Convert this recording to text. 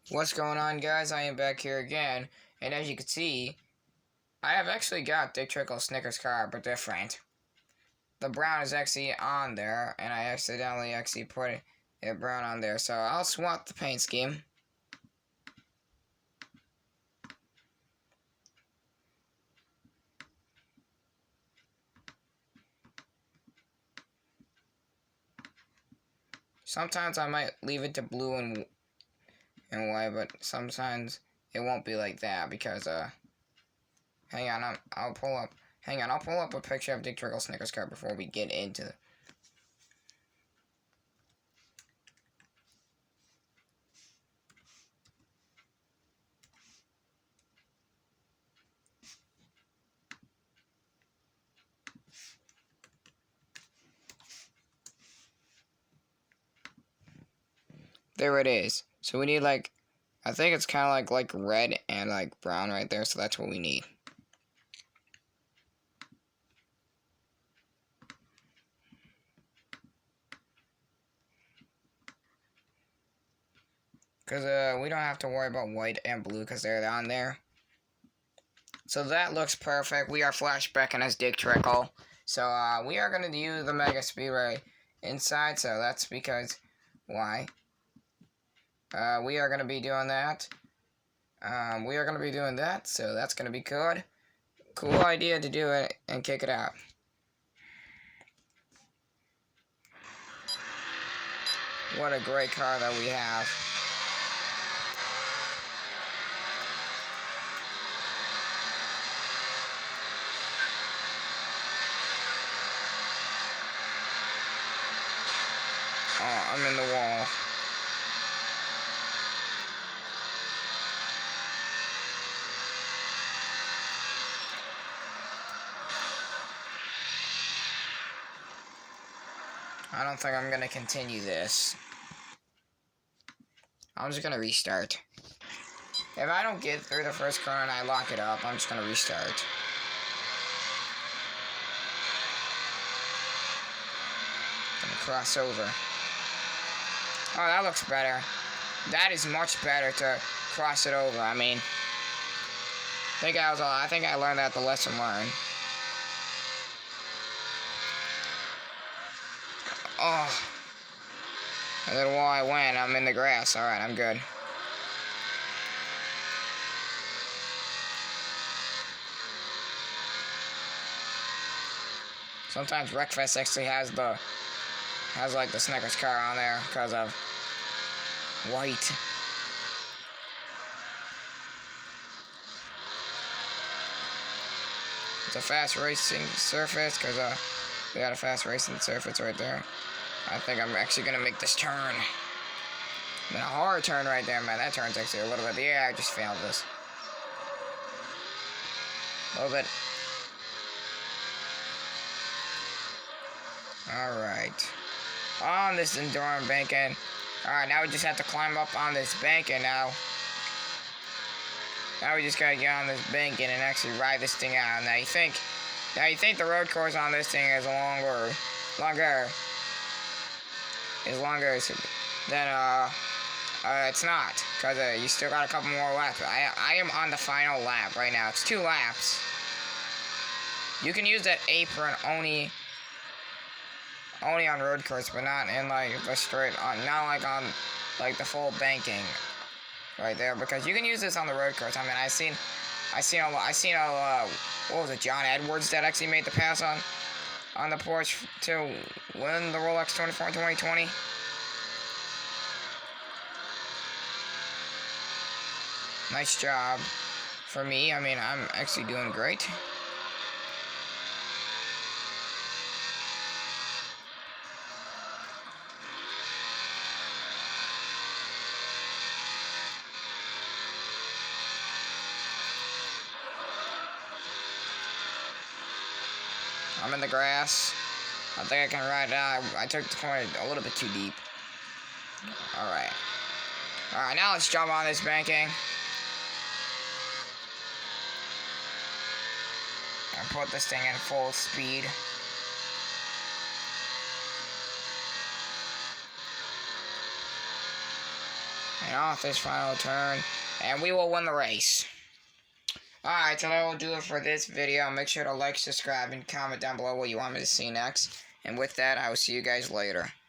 What's going on, guys? I am back here again, and as you can see, I have actually got Dick Trickle Snickers car, but different. The brown is actually on there, and I accidentally put it brown on there, so I'll swap the paint scheme. Sometimes I might leave it to blue and white, but sometimes it won't be like that because hang on, I'll pull up a picture of Dick Trickle Snickers car before we get into it. There it is. So we need I think it's kind of like red and like brown right there, so that's what we need. Because we don't have to worry about white and blue because they're on there. So that looks perfect. We are flashbacking as Dick Trickle. So we are going to use the Mega Speedway inside, so that's because why. We are going to be doing that. So that's going to be good. Cool idea to do it and kick it out. What a great car that we have. Oh, I'm in the wall. I don't think I'm gonna continue this. I'm just gonna restart. If I don't get through the first car and I lock it up, I'm just gonna restart. Gonna cross over. Oh, that looks better. That is much better to cross it over. I mean, I think I learned that the lesson learned. Oh. And then while I went, I'm in the grass. Alright, I'm good. Sometimes Wreckfest actually has like the Snickers car on there because of white. It's a fast racing surface because we got a fast racing surface right there. I think I'm actually gonna make this turn. And a hard turn right there, man. That turn's actually a little bit. Yeah, I just failed this. A little bit. Alright. On this enduring banking. Alright, now we just have to climb up on this banking now. Now we just gotta get on this banking and actually ride this thing out. Now you think the road course on this thing is longer than it's not, because you still got a couple more laps. I am on the final lap right now. It's 2 laps. You can use that apron only on road course, but not in like the straight on, not like on like the full banking right there, because you can use this on the road course. I mean, I seen what was it, John Edwards that actually made the pass on the porch to win the Rolex 24 in 2020. Nice job for me. I mean, I'm actually doing great. I'm in the grass. I think I can ride it out. I took the corner a little bit too deep. Alright. Alright, now let's jump on this banking. And put this thing in full speed. And off this final turn. And we will win the race. Alright, so that will do it for this video. Make sure to like, subscribe, and comment down below what you want me to see next. And with that, I will see you guys later.